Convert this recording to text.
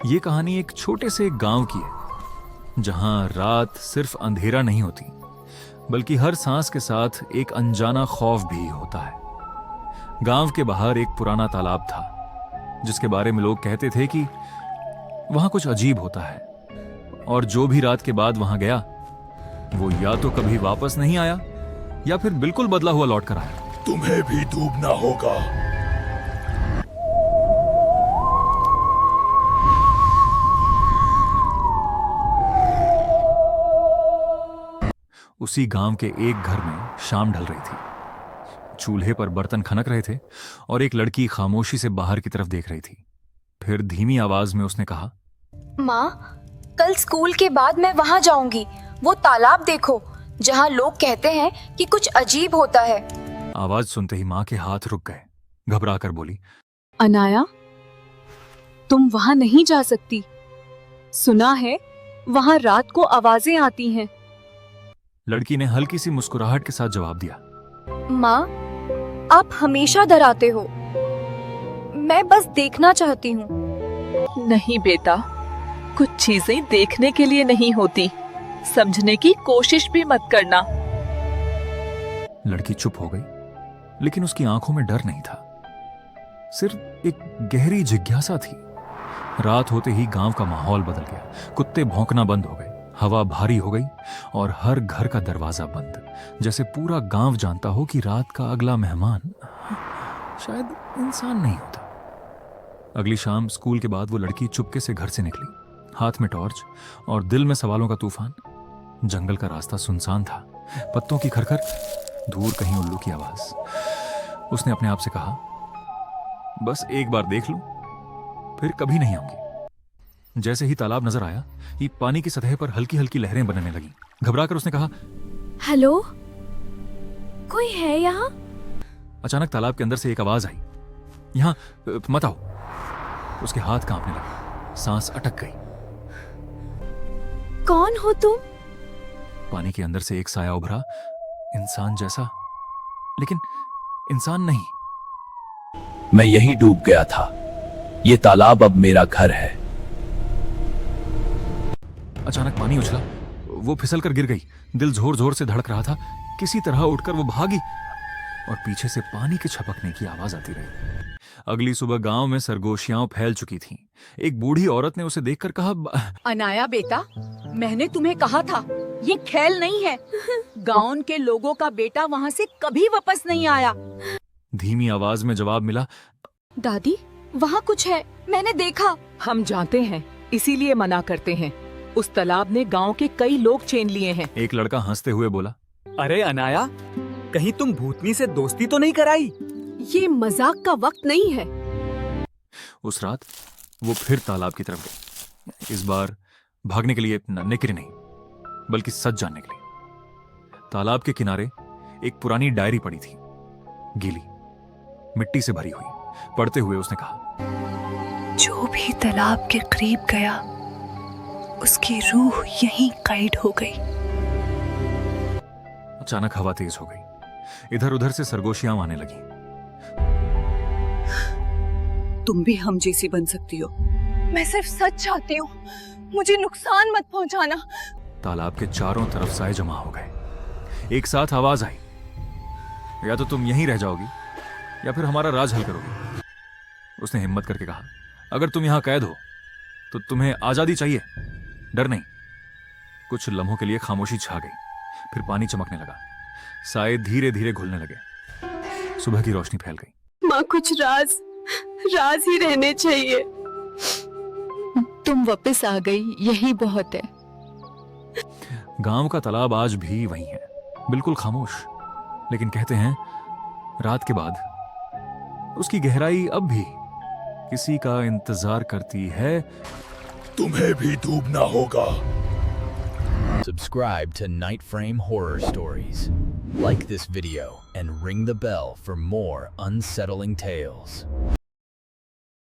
ये कहानी एक छोटे से गांव की है जहां रात सिर्फ अंधेरा नहीं होती बल्कि हर सांस के साथ एक अनजाना खौफ भी होता है। गांव के बाहर एक पुराना तालाब था जिसके बारे में लोग कहते थे कि वहां कुछ अजीब होता है और जो भी रात के बाद वहां गया वो या तो कभी वापस नहीं आया या फिर बिल्कुल बदला हुआ लौट कर आया। तुम्हें भी डूबना होगा। उसी गांव के एक घर में शाम ढल रही थी। चूल्हे पर बर्तन खनक रहे थे और एक लड़की खामोशी से बाहर की तरफ देख रही थी। फिर धीमी आवाज में उसने कहा, माँ, कल स्कूल के बाद मैं वहाँ जाऊंगी। वो तालाब देखो जहाँ लोग कहते हैं कि कुछ अजीब होता है। आवाज सुनते ही माँ के हाथ रुक गए। घबरा कर बोली, अनाया, तुम वहाँ नहीं जा सकती। सुना है वहाँ रात को आवाजें आती हैं। लड़की ने हल्की सी मुस्कुराहट के साथ जवाब दिया, माँ, आप हमेशा डराते हो। मैं बस देखना चाहती हूँ। नहीं बेटा, कुछ चीजें देखने के लिए नहीं होती, समझने की कोशिश भी मत करना। लड़की चुप हो गई लेकिन उसकी आंखों में डर नहीं था, सिर्फ एक गहरी जिज्ञासा थी। रात होते ही गांव का माहौल बदल गया। कुत्ते भौंकना बंद हो गए, हवा भारी हो गई और हर घर का दरवाजा बंद, जैसे पूरा गांव जानता हो कि रात का अगला मेहमान शायद इंसान नहीं होता। अगली शाम स्कूल के बाद वो लड़की चुपके से घर से निकली, हाथ में टॉर्च और दिल में सवालों का तूफान। जंगल का रास्ता सुनसान था, पत्तों की खरखर, दूर कहीं उल्लू की आवाज। उसने अपने आप से कहा, बस एक बार देख लूं, फिर कभी नहीं आऊंगी। जैसे ही तालाब नजर आया, ये पानी की सतह पर हल्की हल्की लहरें बनने लगी। घबराकर उसने कहा, हेलो, कोई है यहाँ? अचानक तालाब के अंदर से एक आवाज आई, यहाँ मत आओ। उसके हाथ कांपने लगे, सांस अटक गई। कौन हो तुम? पानी के अंदर से एक साया उभरा, इंसान जैसा, लेकिन इंसान नहीं। मैं यहीं डूब गया था। ये तालाब अब मेरा घर है। अचानक पानी उछला, वो फिसल कर गिर गई। दिल जोर जोर से धड़क रहा था। किसी तरह उठकर वो भागी और पीछे से पानी के छपकने की आवाज आती रही। अगली सुबह गांव में सरगोशियां फैल चुकी थीं। एक बूढ़ी औरत ने उसे देखकर कहा, अनाया बेटा, मैंने तुम्हें कहा था ये खेल नहीं है। गांव के लोगों का बेटा वहाँ से कभी वापस नहीं आया। धीमी आवाज में जवाब मिला, दादी, वहाँ कुछ है, मैंने देखा। हम जानते हैं, इसीलिए मना करते हैं। उस तालाब ने गांव के कई लोग छीन लिए हैं। एक लड़का हंसते हुए बोला, अरे अनाया, कहीं तुम भूतनी से दोस्ती तो नहीं कराई? ये मजाक का वक्त नहीं है। उस रात वो फिर तालाब की तरफ गई। इस बार भागने के लिए निकरी नहीं, बल्कि सच जानने के लिए। तालाब के किनारे एक पुरानी डायरी पड़ी थी, गीली, मिट्टी से भरी हुई। पढ़ते हुए उसने कहा, जो भी तालाब के करीब गया उसकी रूह यहीं कैद हो गई। अचानक हवा तेज हो गई, इधर उधर से सरगोशियां आने लगी। तुम भी हम जैसी बन सकती हो। मैं सिर्फ सच चाहती हूँ, मुझे नुकसान मत पहुंचाना। तालाब के चारों तरफ साए जमा हो गए। एक साथ आवाज आई, या तो तुम यहीं रह जाओगी या फिर हमारा राज हल करोगी। उसने हिम्मत करके कहा, अगर तुम यहां कैद हो तो तुम्हें आजादी चाहिए, डर नहीं। कुछ लम्हों के लिए खामोशी छा गई, फिर पानी चमकने लगा, साए धीरे धीरे घुलने लगे। सुबह की रोशनी फैल गई। माँ, कुछ राज ही रहने चाहिए। तुम वापस आ गई, यही बहुत है। गांव का तालाब आज भी वही है, बिल्कुल खामोश, लेकिन कहते हैं रात के बाद उसकी गहराई अब भी किसी का इंतजार करती है। तुम्हें भी डूबना होगा। Subscribe to Night Frame Horror Stories. Like this video and ring the bell for more unsettling tales.